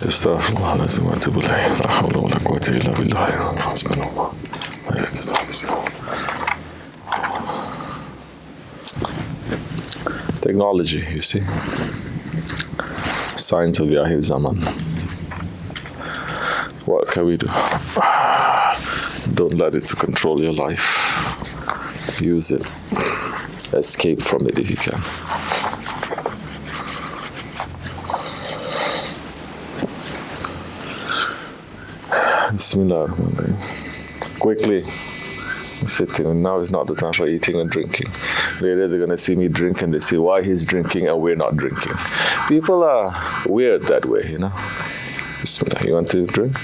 Astaghfirullah lazim wa atubu ilayh. La hawla wa la quwwata illa billah. Hasbunallah. Technology, you see. Signs of the Ahir Zaman. What can we do? Don't let it to control your life. Use it. Escape from it if you can. Bismillah. Quickly, sitting. Now is not the time for eating and drinking. Later they're going to see me drink and they say, why he's drinking and we're not drinking. People are weird that way, you know. Bismillah. You want to drink?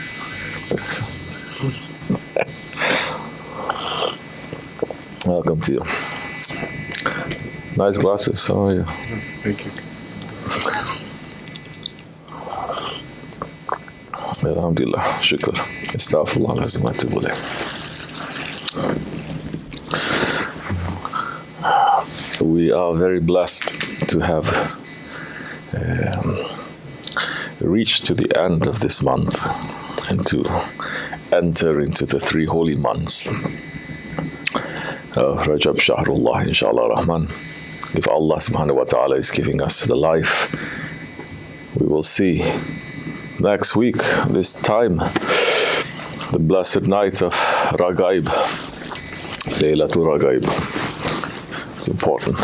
Welcome to you. Nice glasses. How are you? Thank you. Alhamdulillah. Shukr. Astaghfirullah lazim wa atubu ilayh. We are very blessed to have reached to the end of this month and to enter into the 3 holy months of Rajab Shahrullah, inshallah Rahman. If Allah subhanahu wa ta'ala is giving us the life, we will see next week, this time, the blessed night of Ragaib, Laylatul Ragaib. It's important.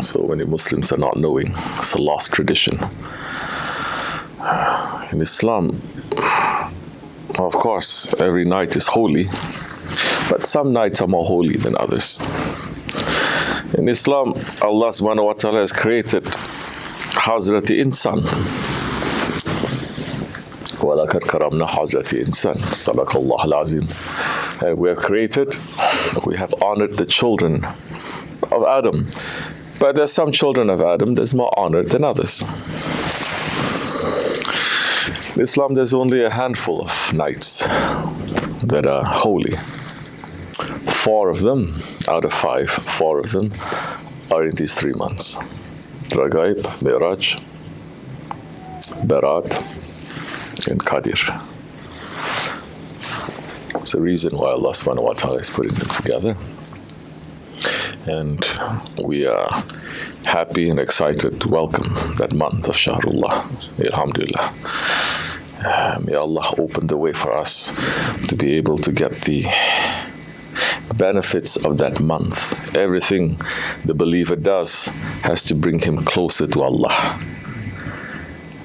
So many Muslims are not knowing. It's a lost tradition. In Islam, of course, every night is holy, but some nights are more holy than others. In Islam, Allah subhanahu wa ta'ala has created Hazrati Insan. وَلَكَدْ كَرَمْنَا حَزْرَةِ إِنسَانٍ صَدَقَ اللَّهُ الْعَظِيمُ. We have created, we have honored the children of Adam. But there's some children of Adam that's more honored than others. In Islam, there's only a handful of nights that are holy. 4 of them, out of 5, 4 of them are in these 3 months. Ragaib, Miraj, Barat, and Qadir. It's the reason why Allah subhanahu wa ta'ala is putting them together. And we are happy and excited to welcome that month of Shahrullah. Alhamdulillah. May Allah open the way for us to be able to get the benefits of that month. Everything the believer does has to bring him closer to Allah.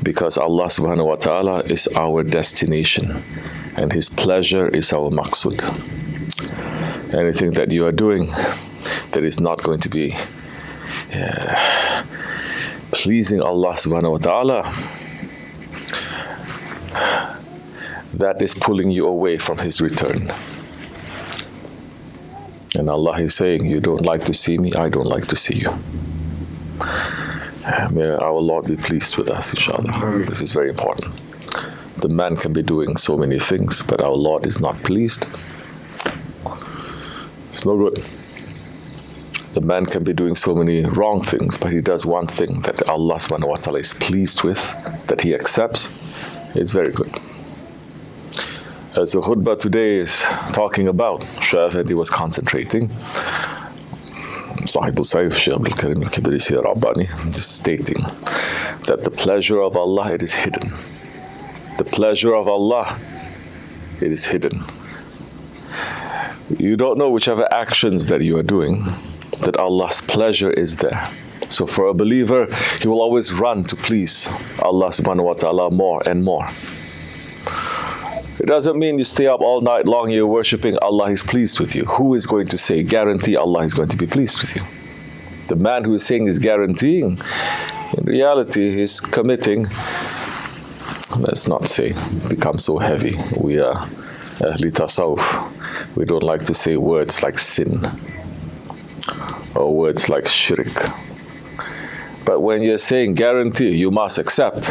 Because Allah subhanahu wa ta'ala is our destination and His pleasure is our maqsud. Anything that you are doing that is not going to be pleasing Allah subhanahu wa ta'ala, that is pulling you away from His return. And Allah is saying, you don't like to see me, I don't like to see you. May our Lord be pleased with us, inshallah. This is very important. The man can be doing so many things, but our Lord is not pleased. It's no good. The man can be doing so many wrong things, but he does one thing that Allah subhanahu wa ta'ala is pleased with, that He accepts. It's very good. As the khutbah today is talking about, Shaykh Efendi was concentrating. SahibulSaif, Shaykh Abdulkerim, Kibrisi, Rabbani, just stating that the pleasure of Allah, it is hidden. The pleasure of Allah, it is hidden. You don't know whichever actions that you are doing, that Allah's pleasure is there. So for a believer, he will always run to please Allah subhanahu wa ta'ala more and more. It doesn't mean you stay up all night long, you're worshipping, Allah is pleased with you. Who is going to say, guarantee Allah is going to be pleased with you? The man who is saying he's guaranteeing, in reality, he's committing, let's not say, become so heavy. We are ahli tasawwuf. We don't like to say words like sin or words like shirk. But when you're saying guarantee, you must accept,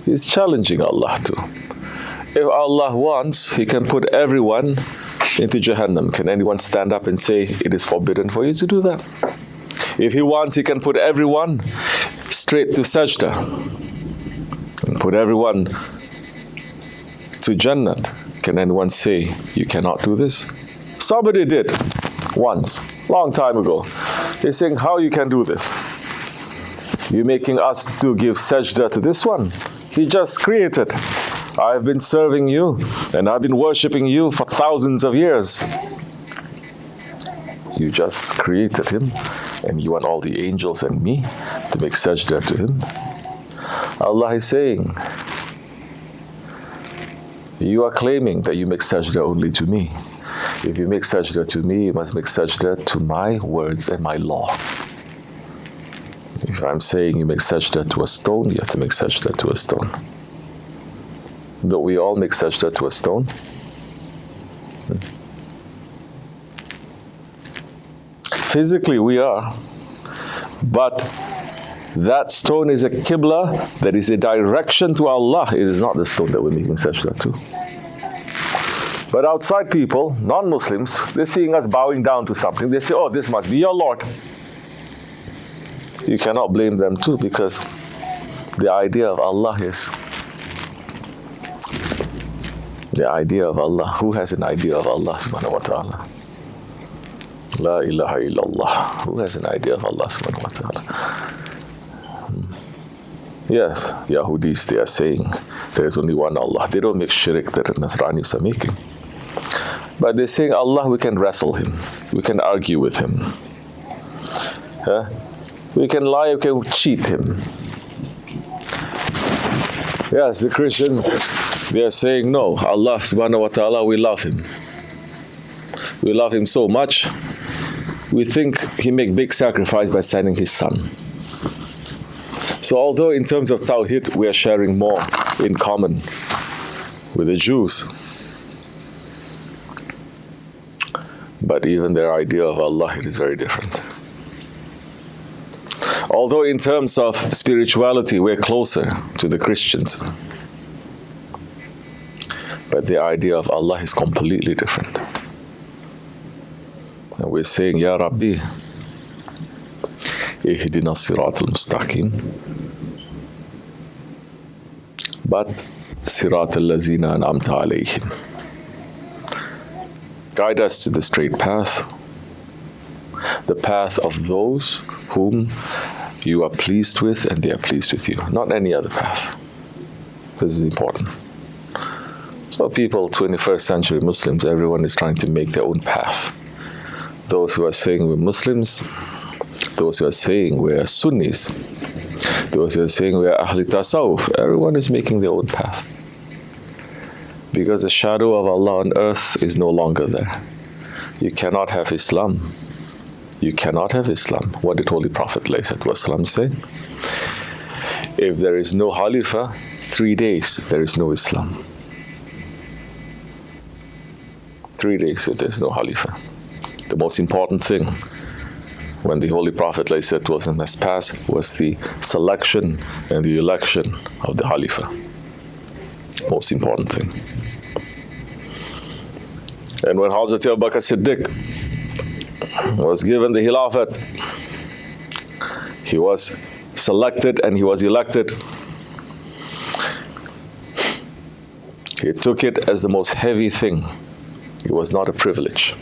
he's challenging Allah too. If Allah wants, He can put everyone into Jahannam. Can anyone stand up and say, it is forbidden for you to do that? If He wants, He can put everyone straight to sajda. put everyone to Jannat. Can anyone say you cannot do this? Somebody did once, long time ago. He's saying, how you can do this? You're making us to give sajda to this one. He just created. I've been serving you and I've been worshipping you for thousands of years. You just created him and you want all the angels and me to make sajda to him. Allah is saying, you are claiming that you make sajda only to me. If you make sajda to me, you must make sajda to my words and my law. If I'm saying you make sajda to a stone, you have to make sajda to a stone. Don't we all make sajda to a stone? Physically we are, but that stone is a qibla, that is a direction to Allah. It is not the stone that we're making sajda to. But outside people, non-Muslims, they're seeing us bowing down to something. They say, oh, this must be your Lord. You cannot blame them too, because the idea of Allah is the idea of Allah. Who has an idea of Allah subhanahu wa ta'ala? La ilaha illallah. Who has an idea of Allah subhanahu wa ta'ala? Yes, Yahudis, they are saying there is only one Allah. They don't make shirk that the Nasranis are making. But they're saying Allah, we can wrestle him. We can argue with him. We can lie, we can cheat him. Yes, the Christians, they are saying, no, Allah subhanahu wa ta'ala, we love him. We love him so much, we think he made big sacrifice by sending his son. So although in terms of Tawheed, we are sharing more in common with the Jews, but even their idea of Allah, it is very different. Although in terms of spirituality, we're closer to the Christians, but the idea of Allah is completely different. And we're saying, Ya Rabbi, Ihdina sirat al-mustaqim, but sirat al-lazina an'amta alayhim. Guide us to the straight path, the path of those whom you are pleased with and they are pleased with you, not any other path. This is important. So people, 21st century Muslims, everyone is trying to make their own path. Those who are saying we're Muslims, those who are saying we're Sunnis, those who are saying we're Ahli Tasawwuf, everyone is making their own path. Because the shadow of Allah on earth is no longer there. You cannot have Islam. You cannot have Islam. What did Holy Prophet ﷺ say? If there is no Khalifa, 3 days, there is no Islam. 3 days, if there is no Khalifa. The most important thing when the Holy Prophet ﷺ has passed was the selection and the election of the Khalifa. Most important thing. And when Hazrat Abu Bakr Siddiq was given the Khilafat, he was selected and he was elected. He took it as the most heavy thing. It was not a privilege.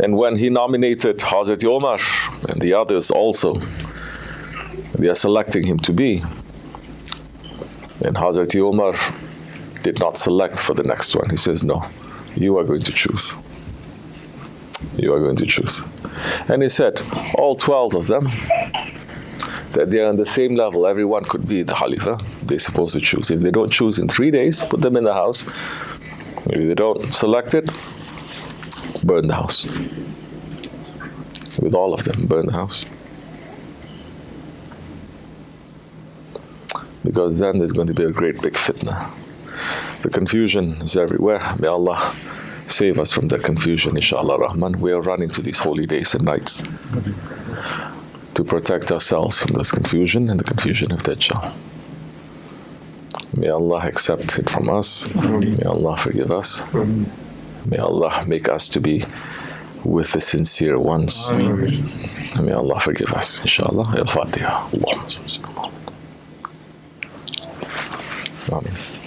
And when he nominated Hazrat Omar and the others also, they are selecting him to be. And Hazrat Omar did not select for the next one. He says, no, you are going to choose. You are going to choose. And he said, all 12 of them, that they are on the same level, everyone could be the Khalifa. They're supposed to choose. If they don't choose in 3 days, put them in the house. If they don't select it, burn the house. With all of them, burn the house. Because then there's going to be a great big fitna. The confusion is everywhere. May Allah save us from that confusion, inshallah Rahman. We are running to these holy days and nights to protect ourselves from this confusion and the confusion of Dajjal. May Allah accept it from us. May Allah forgive us. May Allah make us to be with the sincere ones. May Allah forgive us, inshallah. Al-Fatiha. Allahumma salli ala Muhammad. Amen.